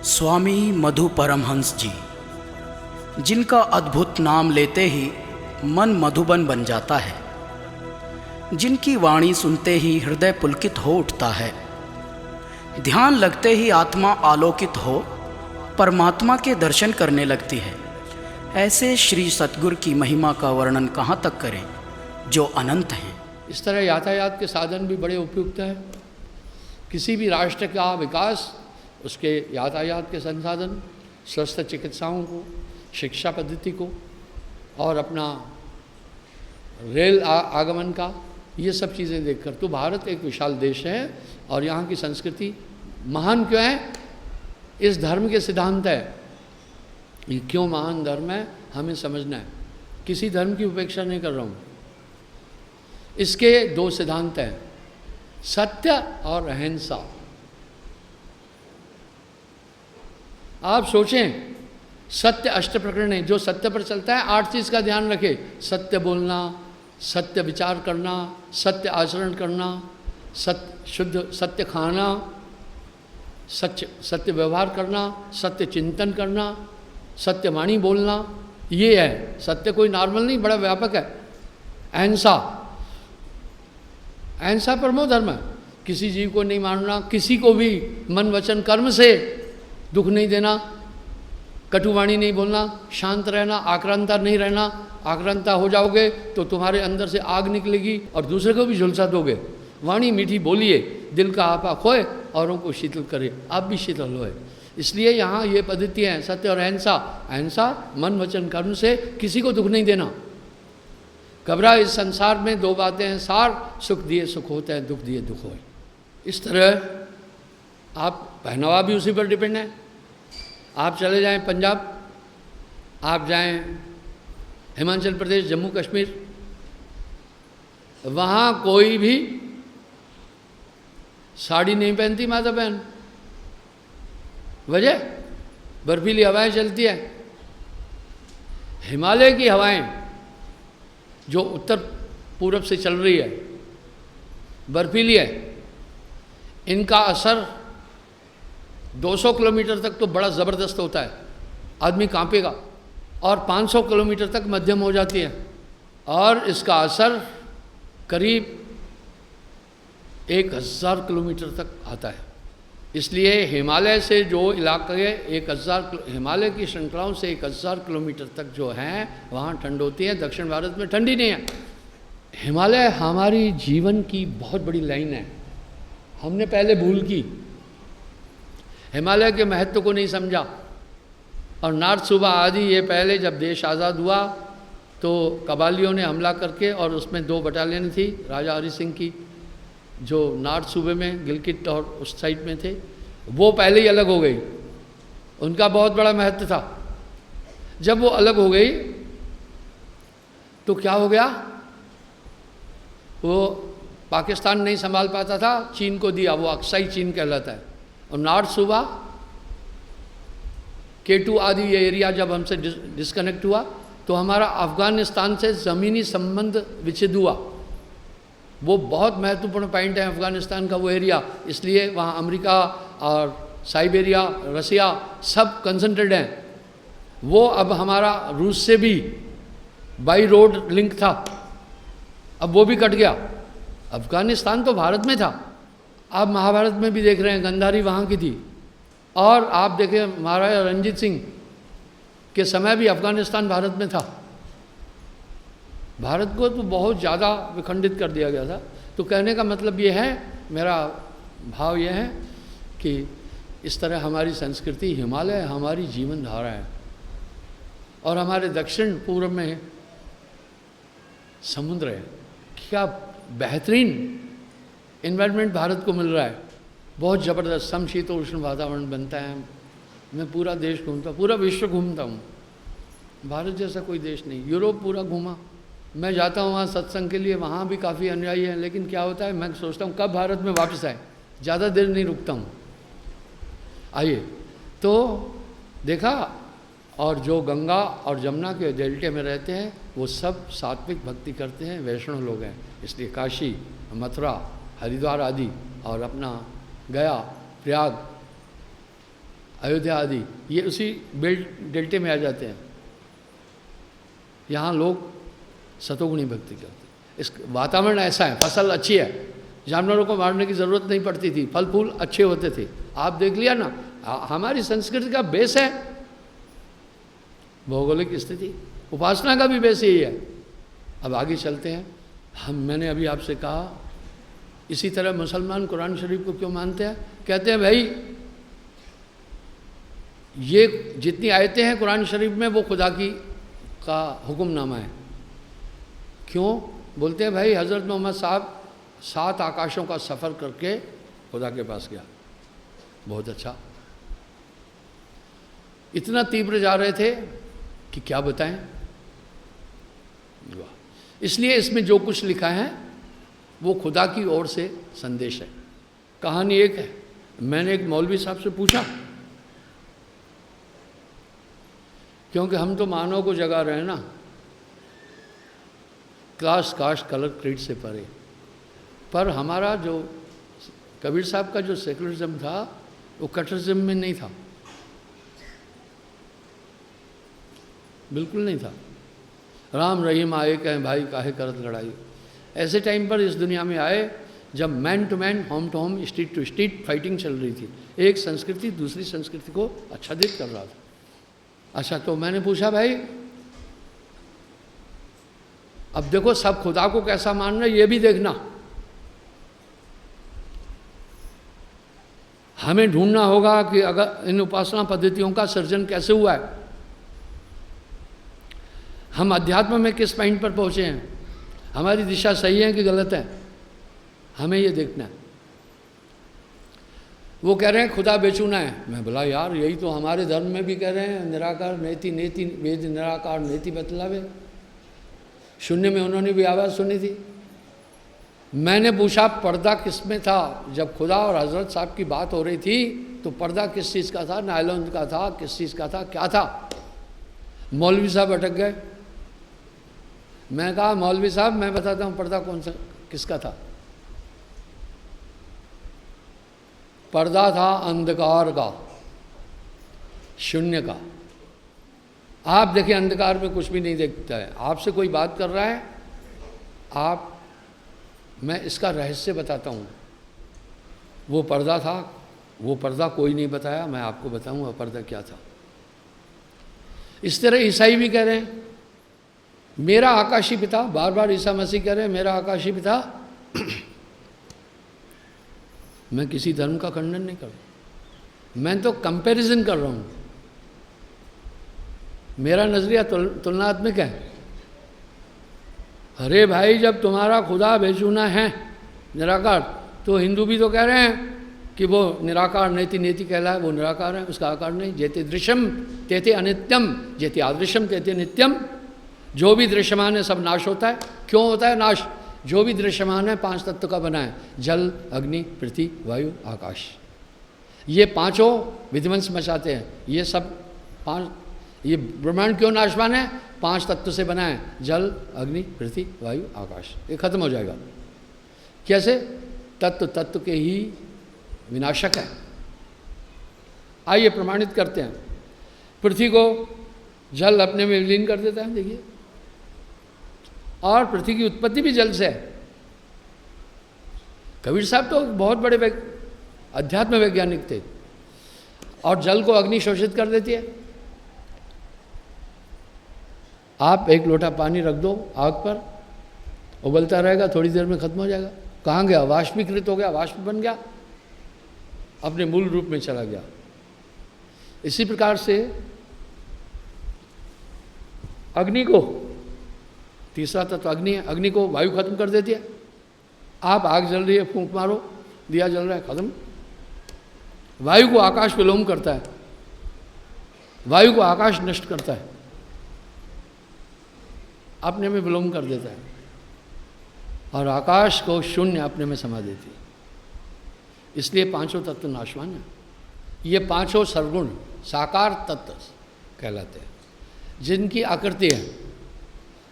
स्वामी मधु परमहंस जी, जिनका अद्भुत नाम लेते ही मन मधुबन बन जाता है, जिनकी वाणी सुनते ही हृदय पुलकित हो उठता है, ध्यान लगते ही आत्मा आलोकित हो परमात्मा के दर्शन करने लगती है। ऐसे श्री सतगुरु की महिमा का वर्णन कहाँ तक करें जो अनंत हैं। इस तरह यातायात के साधन भी बड़े उपयुक्त हैं। किसी भी राष्ट्र का विकास उसके यातायात के संसाधन, स्वस्थ चिकित्साओं को, शिक्षा पद्धति को और अपना रेल आगमन का, ये सब चीज़ें देखकर तो भारत एक विशाल देश है और यहाँ की संस्कृति महान क्यों है? इस धर्म के सिद्धांत है। ये क्यों महान धर्म है हमें समझना है। किसी धर्म की उपेक्षा नहीं कर रहा हूँ। इसके दो सिद्धांत हैं, सत्य और अहिंसा। आप सोचें, सत्य अष्ट प्रकरण है, जो सत्य पर चलता है 8 चीज़ का ध्यान रखे। सत्य बोलना, सत्य विचार करना, सत्य आचरण करना, शुद्ध सत्य खाना, सत्य व्यवहार करना, सत्य चिंतन करना, सत्य वाणी बोलना, ये है सत्य। कोई नॉर्मल नहीं, बड़ा व्यापक है। अहिंसा, अहिंसा परमो धर्म है। किसी जीव को नहीं मारना, किसी को भी मन वचन कर्म से दुख नहीं देना, कटुवाणी नहीं बोलना, शांत रहना, आक्रांता नहीं रहना। आक्रांता हो जाओगे तो तुम्हारे अंदर से आग निकलेगी और दूसरे को भी झुलसा दोगे। वाणी मीठी बोलिए, दिल का आपा खोए, औरों को शीतल करे, आप भी शीतल होए। इसलिए यहाँ ये पद्धतियाँ हैं, सत्य और अहिंसा। अहिंसा मन वचन कर्म से किसी को दुख नहीं देना। घबरा इस संसार में 2 बातें हैं सार, सुख दिए सुख होते हैं, दुख दिए दुख होए। इस तरह आप पहनावा भी उसी पर डिपेंड है। आप चले जाएं पंजाब, आप जाएं हिमाचल प्रदेश, जम्मू कश्मीर, वहाँ कोई भी साड़ी नहीं पहनती माता बहन। वजह बर्फीली हवाएं चलती है। हिमालय की हवाएं जो उत्तर पूरब से चल रही है, बर्फीली है, इनका असर 200 किलोमीटर तक तो बड़ा ज़बरदस्त होता है, आदमी कांपेगा, और 500 किलोमीटर तक मध्यम हो जाती है, और इसका असर करीब 1000 किलोमीटर तक आता है। इसलिए हिमालय से जो इलाके 1000 हिमालय की श्रृंखलाओं से 1000 किलोमीटर तक जो हैं वहाँ ठंड होती है। दक्षिण भारत में ठंडी नहीं है। हिमालय हमारी जीवन की बहुत बड़ी लाइन है, हमने पहले भूल की, हिमालय के महत्व को नहीं समझा। और नॉर्थ सूबा आदि, ये पहले जब देश आज़ाद हुआ तो कबालियों ने हमला करके, और उसमें 2 बटालियन थी राजा हरि सिंह की, जो नॉर्थ सूबे में गिलगित और उस साइड में थे, वो पहले ही अलग हो गई। उनका बहुत बड़ा महत्व था। जब वो अलग हो गई तो क्या हो गया, वो पाकिस्तान नहीं संभाल पाता था, चीन को दिया, वो अक्साई चीन कहलाता है। और नॉर्थ सूबा K2 आदि ये एरिया जब हमसे डिस्कनेक्ट हुआ तो हमारा अफ़गानिस्तान से ज़मीनी संबंध विच्छेद हुआ। वो बहुत महत्वपूर्ण पॉइंट है अफ़गानिस्तान का वो एरिया, इसलिए वहाँ अमेरिका और साइबेरिया, रसिया सब कंसंट्रेटेड हैं। वो अब हमारा रूस से भी बाई रोड लिंक था, अब वो भी कट गया। अफ़गानिस्तान तो भारत में था, आप महाभारत में भी देख रहे हैं गंधारी वहाँ की थी। और आप देखें महाराजा रणजीत सिंह के समय भी अफ़गानिस्तान भारत में था। भारत को तो बहुत ज़्यादा विखंडित कर दिया गया था। तो कहने का मतलब ये है, मेरा भाव ये है कि इस तरह हमारी संस्कृति, हिमालय हमारी जीवन धारा है, और हमारे दक्षिण पूर्व में समुद्र है। क्या बेहतरीन इन्वायरमेंट भारत को मिल रहा है, बहुत ज़बरदस्त समशीतोष्ण वातावरण बनता है। मैं पूरा देश घूमता, पूरा विश्व घूमता हूँ, भारत जैसा कोई देश नहीं। यूरोप पूरा घूमा, मैं जाता हूँ वहाँ सत्संग के लिए, वहाँ भी काफ़ी अनुयायी हैं, लेकिन क्या होता है, मैं सोचता हूँ कब भारत में वापस आए, ज़्यादा देर नहीं रुकता हूँ। आइए, तो देखा, और जो गंगा और जमुना के डेल्टे में रहते हैं वो सब सात्विक भक्ति करते हैं, वैष्णव लोग हैं। इसलिए काशी, मथुरा, हरिद्वार आदि और अपना गया, प्रयाग अयोध्या आदि, ये उसी बेल्ट डेल्टे में आ जाते हैं। यहाँ लोग सतोगुणी भक्ति करते हैं। इस वातावरण ऐसा है, फसल अच्छी है, जानवरों को मारने की ज़रूरत नहीं पड़ती थी, फल फूल अच्छे होते थे। आप देख लिया ना, हमारी संस्कृति का बेस है भौगोलिक स्थिति, उपासना का भी बेस यही है। अब आगे चलते हैं। मैंने अभी आपसे कहा, इसी तरह मुसलमान कुरान शरीफ को क्यों मानते हैं? कहते हैं भाई ये जितनी आयतें हैं कुरान शरीफ में वो खुदा की का हुक्मनामा है। क्यों? बोलते हैं भाई हज़रत मोहम्मद साहब 7 आकाशों का सफ़र करके खुदा के पास गया। बहुत अच्छा, इतना तीव्र जा रहे थे कि क्या बताएं। इसलिए इसमें जो कुछ लिखा है वो खुदा की ओर से संदेश है। कहानी एक है, मैंने एक मौलवी साहब से पूछा, क्योंकि हम तो मानव को जगा रहे हैं ना, क्लास कास्ट कलर क्रीड से परे। पर हमारा जो कबीर साहब का जो सेकुलरिज्म था वो कटरिज्म में नहीं था, बिल्कुल नहीं था। राम रहीम आए कहें भाई काहे करत लड़ाई, ऐसे टाइम पर इस दुनिया में आए जब man to man, home to home, street to street fighting चल रही थी। एक संस्कृति दूसरी संस्कृति को आच्छादित कर रहा था। अच्छा, तो मैंने पूछा भाई अब देखो सब खुदा को कैसा मान रहे ये भी देखना, हमें ढूंढना होगा कि अगर इन उपासना पद्धतियों का सर्जन कैसे हुआ है, हम अध्यात्म में किस पॉइंट पर पहुंचे हैं, हमारी दिशा सही है कि गलत है, हमें ये देखना है। वो कह रहे हैं खुदा बेचूना है। मैं बोला यार यही तो हमारे धर्म में भी कह रहे हैं, निराकार नेति नेति वेद निराकार नेति बतलावे। शून्य में उन्होंने भी आवाज़ सुनी थी। मैंने पूछा पर्दा किस में था? जब खुदा और हजरत साहब की बात हो रही थी तो पर्दा किस चीज़ का था? नायलॉन का था, किस चीज़ का था, क्या था? मौलवी साहब अटक गए। मैं कहा मौलवी साहब मैं बताता हूँ पर्दा कौन सा किसका था। पर्दा था अंधकार का, शून्य का। आप देखिए अंधकार में कुछ भी नहीं देखता है। आपसे कोई बात कर रहा है, आप, मैं इसका रहस्य बताता हूँ। वो पर्दा था, वो पर्दा कोई नहीं बताया, मैं आपको बताऊँगा पर्दा क्या था। इस तरह ईसाई भी कह रहे हैं मेरा आकाशी पिता, बार बार ईसा मसीह कह रहे हैं मेरा आकाशी पिता। मैं किसी धर्म का खंडन नहीं कर रहा, मैं तो कंपैरिजन कर रहा हूँ। मेरा नजरिया तुलनात्मक है। अरे भाई जब तुम्हारा खुदा बेचूना है निराकार, तो हिंदू भी तो कह रहे हैं कि वो निराकार नेति नेति कहला है, वो निराकार है, उसका आकार नहीं। जेते दृश्यम तेते अनित्यम, जेते आदृश्यम तेते नित्यम। जो भी दृश्यमान है सब नाश होता है। क्यों होता है नाश? जो भी दृश्यमान है 5 तत्व का बना है, जल अग्नि पृथ्वी वायु आकाश। ये पांचों विध्वंस मचाते हैं। ये सब 5, ये ब्रह्मांड क्यों नाशवान है? 5 तत्व से बना है, जल अग्नि पृथ्वी वायु आकाश। ये खत्म हो जाएगा। कैसे? तत्व तत्व के ही विनाशक है। आइए प्रमाणित करते हैं। पृथ्वी को जल अपने में विलीन कर देता है, देखिए, और पृथ्वी की उत्पत्ति भी जल से है। कबीर साहब तो बहुत बड़े अध्यात्म वैज्ञानिक थे। और जल को अग्नि शोषित कर देती है। आप 1 लोटा पानी रख दो आग पर, उबलता रहेगा, थोड़ी देर में खत्म हो जाएगा। कहाँ गया? वाष्पीकृत हो गया, वाष्प बन गया, अपने मूल रूप में चला गया। इसी प्रकार से अग्नि को, तीसरा तत्व अग्नि है, अग्नि को वायु खत्म कर देती है। आप आग जल रही है, फूंक मारो, दिया जल रहा है, खत्म। वायु को आकाश विलोम करता है, वायु को आकाश नष्ट करता है, अपने में विलोम कर देता है, और आकाश को शून्य अपने में समा देती है। इसलिए 5 तत्व नाशवान है। ये 5 सर्वगुण साकार तत्व कहलाते हैं, जिनकी आकृति है।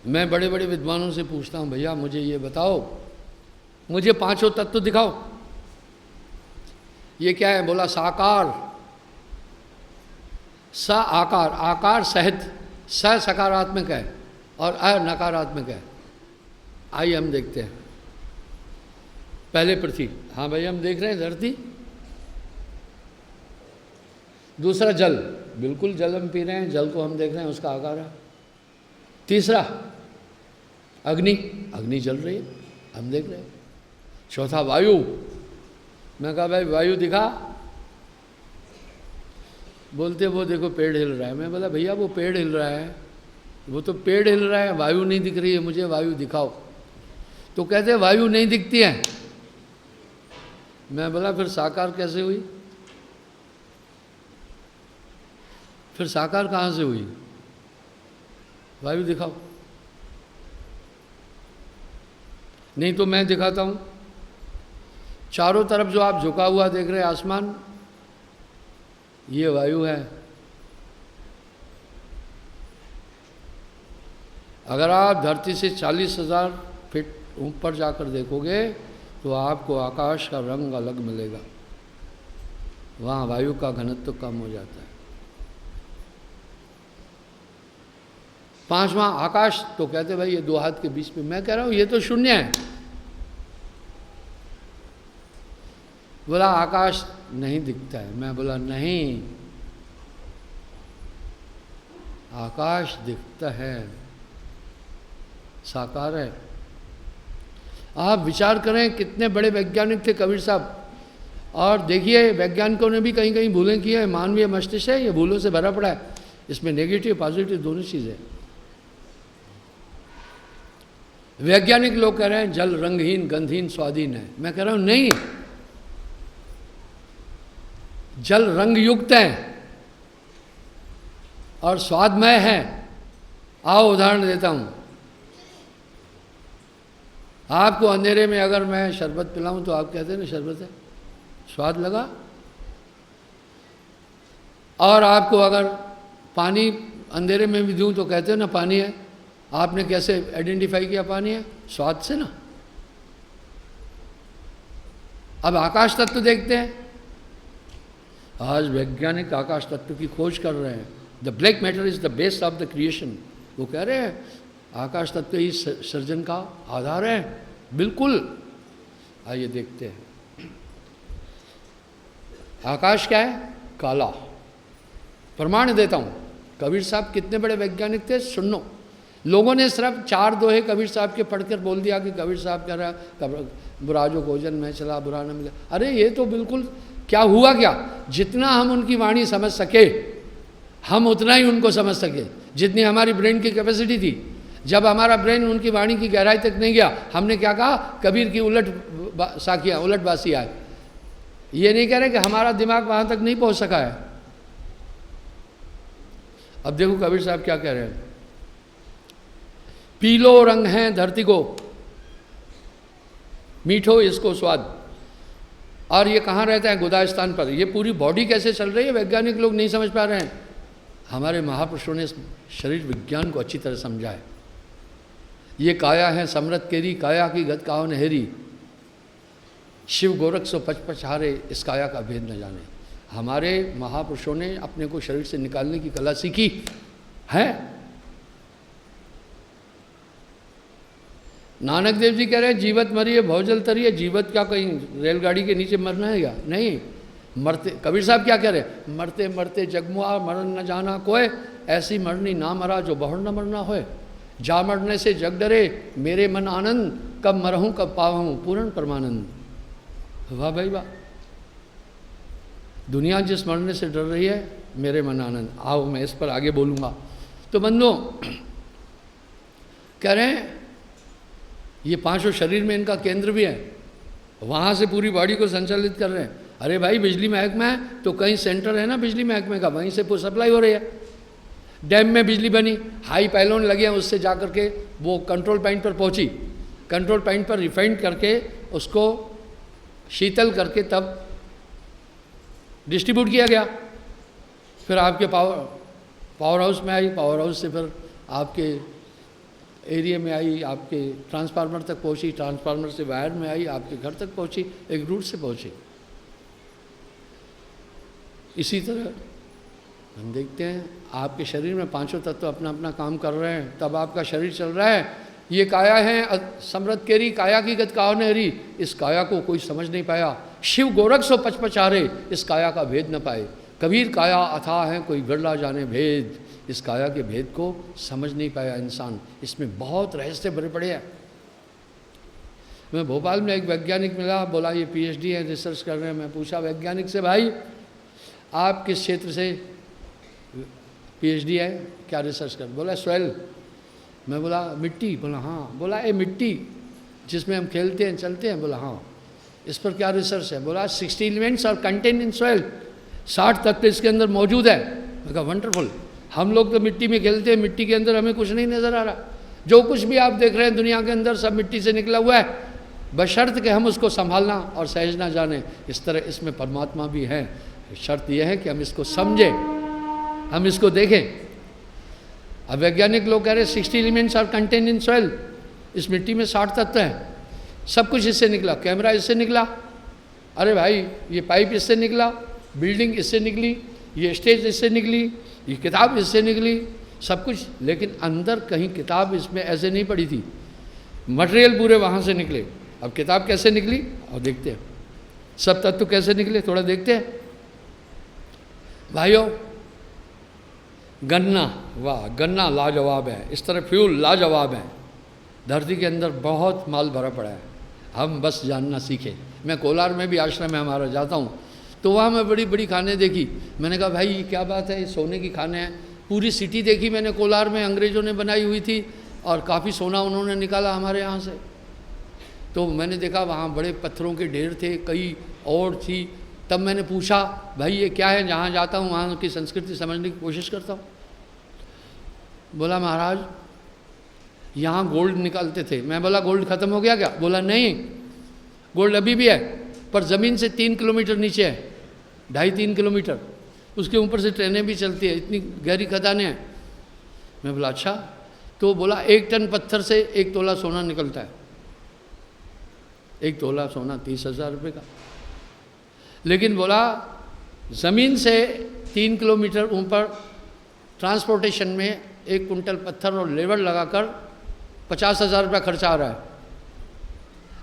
मैं बड़े बड़े विद्वानों से पूछता हूँ, भैया मुझे ये बताओ, मुझे 5 तत्व दिखाओ। ये क्या है? बोला साकार। स आकार, आकार सहित, स सकारात्मक है और अ नकारात्मक है। आइए हम देखते हैं। पहले पृथ्वी, हाँ भाई हम देख रहे हैं धरती। दूसरा जल, बिल्कुल जल हम पी रहे हैं, जल को हम देख रहे हैं, उसका आकार है। तीसरा अग्नि, अग्नि जल रही है, हम देख रहे हैं। चौथा वायु, मैं कहा भाई वायु दिखा, बोलते वो देखो पेड़ हिल रहा है। मैं बोला भैया वो पेड़ हिल रहा है, वो तो पेड़ हिल रहा है, वायु नहीं दिख रही है मुझे, वायु दिखाओ। तो कहते वायु नहीं दिखती है। मैं बोला फिर साकार कैसे हुई? फिर साकार कहाँ से हुई? वायु दिखाओ। नहीं तो मैं दिखाता हूँ। चारों तरफ जो आप झुका हुआ देख रहे हैं आसमान, ये वायु है। अगर आप धरती से 40,000 फीट ऊपर जाकर देखोगे तो आपको आकाश का रंग अलग मिलेगा। वहाँ वायु का घनत्व कम हो जाता है। पांचवा आकाश, तो कहते भाई ये दो हाथ के बीच में। मैं कह रहा हूँ ये तो शून्य है। बोला आकाश नहीं दिखता है। मैं बोला नहीं, आकाश दिखता है, साकार है। आप विचार करें कितने बड़े वैज्ञानिक थे कबीर साहब, और देखिए वैज्ञानिकों ने भी कहीं कहीं भूलें की है। मानवीय मस्तिष्क है, ये भूलों से भरा पड़ा है। इसमें नेगेटिव पॉजिटिव दोनों चीज़ें। वैज्ञानिक लोग कह रहे हैं जल रंगहीन, गंधहीन, स्वादहीन है। मैं कह रहा हूं नहीं, जल रंग युक्त है और स्वादमय है। आओ उदाहरण देता हूं। आपको अंधेरे में अगर मैं शरबत पिलाऊं तो आप कहते हैं ना शरबत है, स्वाद लगा। और आपको अगर पानी अंधेरे में भी दूं तो कहते हैं ना पानी है। आपने कैसे आइडेंटिफाई किया पानी है? स्वाद से ना। अब आकाश तत्व देखते हैं। आज वैज्ञानिक आकाश तत्व की खोज कर रहे हैं। The black matter is the base of the creation. वो कह रहे हैं आकाश तत्व ही सर्जन का आधार है। बिल्कुल। आइए देखते हैं। आकाश क्या है? काला। प्रमाण देता हूं। कबीर साहब कितने बड़े वैज्ञानिक थे, सुनो। लोगों ने सिर्फ 4 दोहे कबीर साहब के पढ़कर बोल दिया कि कबीर साहब कह रहा बुरा जो भोजन में चला बुरा न मिला। अरे ये तो बिल्कुल क्या हुआ क्या, जितना हम उनकी वाणी समझ सके हम उतना ही उनको समझ सके, जितनी हमारी ब्रेन की कैपेसिटी थी। जब हमारा ब्रेन उनकी वाणी की गहराई तक नहीं गया, हमने क्या कहा? कबीर की उलट साखियाँ, उलट बासी आए। ये नहीं कह रहे कि हमारा दिमाग वहाँ तक नहीं पहुँच सका है। अब देखो कबीर साहब क्या कह रहे हैं। पीलो रंग है धरती को, मीठो इसको स्वाद। और ये कहाँ रहता है? गुदास्थान पर। ये पूरी बॉडी कैसे चल रही है वैज्ञानिक लोग नहीं समझ पा रहे हैं। हमारे महापुरुषों ने शरीर विज्ञान को अच्छी तरह समझा है। ये काया है समृत केरी, काया की गत काहो नहेरी। शिव गोरख सो पच हारे, इस काया का भेद न जाने। हमारे महापुरुषों ने अपने को शरीर से निकालने की कला सीखी है। नानक देव जी कह रहे हैं जीवत मरिए भवजल तरिए। जीवत क्या कहीं रेलगाड़ी के नीचे मरना है क्या? नहीं, मरते। कबीर साहब क्या कह रहे हैं? मरते मरते जगमुआ मरण न जाना कोय, ऐसी मरनी ना मरा जो बहुर न मरना होए। जा मरने से जग डरे मेरे मन आनंद, कब मरहूँ कब पावहूँ पूर्ण परमानंद। वाह भाई वाह। दुनिया जिस मरने से डर रही है, मेरे मन आनंद। आओ मैं इस पर आगे बोलूँगा। तो बंदो कह रहे हैं ये 5 शरीर में इनका केंद्र भी है, वहाँ से पूरी बॉडी को संचालित कर रहे हैं। अरे भाई बिजली महकमा है तो कहीं सेंटर है ना बिजली महकमे का, वहीं से सप्लाई हो रही है। डैम में बिजली बनी, हाई पाइलोन लगे हैं, उससे जा कर के वो कंट्रोल पॉइंट पर पहुंची। कंट्रोल पॉइंट पर रिफाइंड करके उसको शीतल करके तब डिस्ट्रीब्यूट किया गया। फिर आपके पावर हाउस में आई, पावर हाउस से फिर आपके एरिया में आई, आपके ट्रांसफार्मर तक पहुंची, ट्रांसफार्मर से वायर में आई, आपके घर तक पहुंची, एक रूट से पहुंची। इसी तरह हम देखते हैं आपके शरीर में पांचों तत्व अपना अपना काम कर रहे हैं, तब आपका शरीर चल रहा है। ये काया है समृत केरी, काया की गत काहो ने हरी। इस काया को कोई समझ नहीं पाया। शिव गोरख सो पचपचारे, इस काया का भेद न पाए। कबीर काया अथाह है, कोई बिरला जाने भेद। इस काया के भेद को समझ नहीं पाया इंसान। इसमें बहुत रहस्य भरे पड़े हैं। मैं भोपाल में एक वैज्ञानिक मिला, बोला ये पीएचडी है, रिसर्च कर रहे हैं। मैं पूछा वैज्ञानिक से, भाई आप किस क्षेत्र से पीएचडी है, क्या रिसर्च कर? बोला सॉइल। मैं बोला मिट्टी? बोला हाँ। बोला ये मिट्टी जिसमें हम खेलते हैं चलते हैं? बोला हाँ। इस पर क्या रिसर्च है? बोला 60 एलिमेंट्स और कंटेंट इन सॉइल, 60 तत्व इसके अंदर मौजूद है। मैं कहा वंडरफुल। हम लोग तो मिट्टी में खेलते हैं, मिट्टी के अंदर हमें कुछ नहीं नज़र आ रहा। जो कुछ भी आप देख रहे हैं दुनिया के अंदर सब मिट्टी से निकला हुआ है, बशर्त कि हम उसको संभालना और सहजना जाने। इस तरह इसमें परमात्मा भी है। शर्त यह है कि हम इसको समझें, हम इसको देखें। अब वैज्ञानिक लोग कह रहे हैं 60 elements are contain in soil, इस मिट्टी में 60 तत्व हैं, सब कुछ इससे निकला। कैमरा इससे निकला, अरे भाई ये पाइप इससे निकला, बिल्डिंग इससे निकली, ये स्टेज इससे निकली, ये किताब इससे निकली, सब कुछ। लेकिन अंदर कहीं किताब इसमें ऐसे नहीं पड़ी थी, मटेरियल पूरे वहाँ से निकले। अब किताब कैसे निकली और देखते हैं, सब तत्व कैसे निकले थोड़ा देखते हैं। भाइयों गन्ना, वाह गन्ना लाजवाब है। इस तरह फ्यूल लाजवाब है। धरती के अंदर बहुत माल भरा पड़ा है, हम बस जानना सीखें। मैं कोलार में भी आश्रम में हमारा जाता हूँ, तो वहाँ मैं बड़ी बड़ी खानें देखी। मैंने कहा भाई ये क्या बात है, ये सोने की खानें हैं। पूरी सिटी देखी मैंने कोलार में, अंग्रेज़ों ने बनाई हुई थी और काफ़ी सोना उन्होंने निकाला हमारे यहाँ से। तो मैंने देखा वहाँ बड़े पत्थरों के ढेर थे, कई और थी। तब मैंने पूछा भाई ये क्या है, जहाँ जाता हूँ वहाँ की संस्कृति समझने की कोशिश करता हूँ। बोला महाराज यहाँ गोल्ड निकालते थे। मैं बोला गोल्ड ख़त्म हो गया क्या? बोला नहीं, गोल्ड अभी भी है, पर ज़मीन से 3 किलोमीटर नीचे है, 2.5-3 किलोमीटर। उसके ऊपर से ट्रेनें भी चलती है, इतनी गहरी खदानें हैं। मैं बोला अच्छा। तो बोला 1 टन पत्थर से 1 तोला सोना निकलता है। 1 तोला सोना 30,000 रुपये का। लेकिन बोला ज़मीन से 3 किलोमीटर ऊपर ट्रांसपोर्टेशन में 1 कुंटल पत्थर और लेबर लगाकर 50,000 रुपया खर्चा आ रहा है।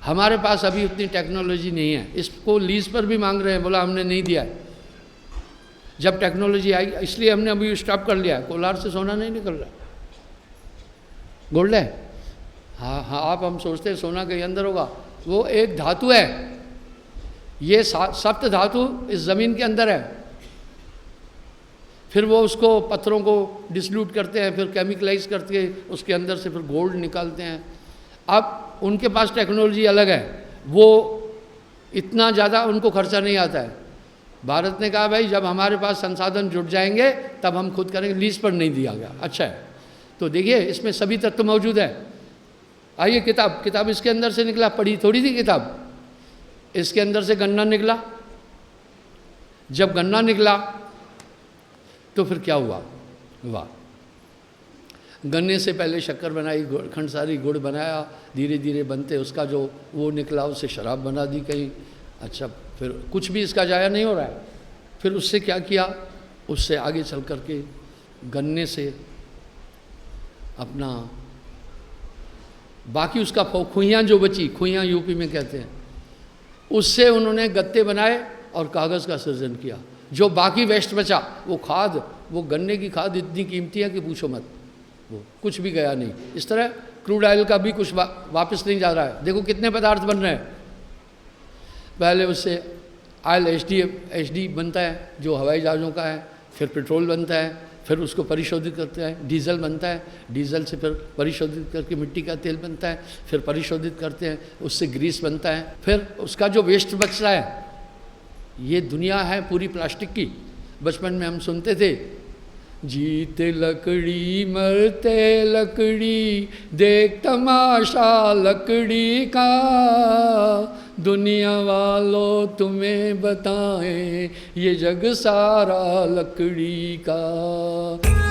हमारे पास अभी उतनी टेक्नोलॉजी नहीं है, इसको लीज पर भी मांग रहे हैं। बोला हमने नहीं दिया है, जब टेक्नोलॉजी आई इसलिए हमने अभी स्टॉप कर लिया है। कोलार से सोना नहीं निकल रहा, गोल्ड है। हाँ हाँ, आप हम सोचते हैं सोना कहीं अंदर होगा, वो एक धातु है। ये 7 धातु इस ज़मीन के अंदर है। फिर वो उसको पत्थरों को डिसल्यूट करते हैं, फिर केमिकलाइज करके उसके अंदर से फिर गोल्ड निकालते हैं। अब उनके पास टेक्नोलॉजी अलग है, वो इतना ज़्यादा उनको खर्चा नहीं आता है। भारत ने कहा भाई जब हमारे पास संसाधन जुट जाएंगे तब हम खुद करेंगे, लीज पर नहीं दिया गया। अच्छा है, तो देखिए इसमें सभी तत्व मौजूद है। आइए किताब इसके अंदर से निकला, पढ़ी थोड़ी थी किताब, इसके अंदर से गन्ना निकला। जब गन्ना निकला तो फिर क्या हुआ? वाह, गन्ने से पहले शक्कर बनाई, खंडसारी गुड़ बनाया, धीरे धीरे बनते उसका जो वो निकला उससे शराब बना दी कहीं। अच्छा, फिर कुछ भी इसका जाया नहीं हो रहा है। फिर उससे क्या किया, उससे आगे चल कर के गन्ने से अपना बाकी उसका खुइयाँ जो बची, खुइयाँ यूपी में कहते हैं, उससे उन्होंने गत्ते बनाए और कागज़ का सृजन किया। जो बाकी वेस्ट बचा वो खाद, वो गन्ने की खाद इतनी कीमती है कि पूछो मत, वो कुछ भी गया नहीं। इस तरह क्रूड ऑयल का भी कुछ वापस नहीं जा रहा है। देखो कितने पदार्थ बन रहे हैं। पहले उससे ऑयल एचडी बनता है जो हवाई जहाज़ों का है, फिर पेट्रोल बनता है, फिर उसको परिशोधित करते हैं, डीजल बनता है, डीजल से फिर परिशोधित करके मिट्टी का तेल बनता है, फिर परिशोधित करते हैं उससे ग्रीस बनता है, फिर उसका जो वेस्ट बच रहा है। ये दुनिया है पूरी प्लास्टिक की। बचपन में हम सुनते थे, जीते लकड़ी मरते लकड़ी, देख तमाशा लकड़ी का, दुनिया वालों तुम्हें बताएं ये जग सारा लकड़ी का।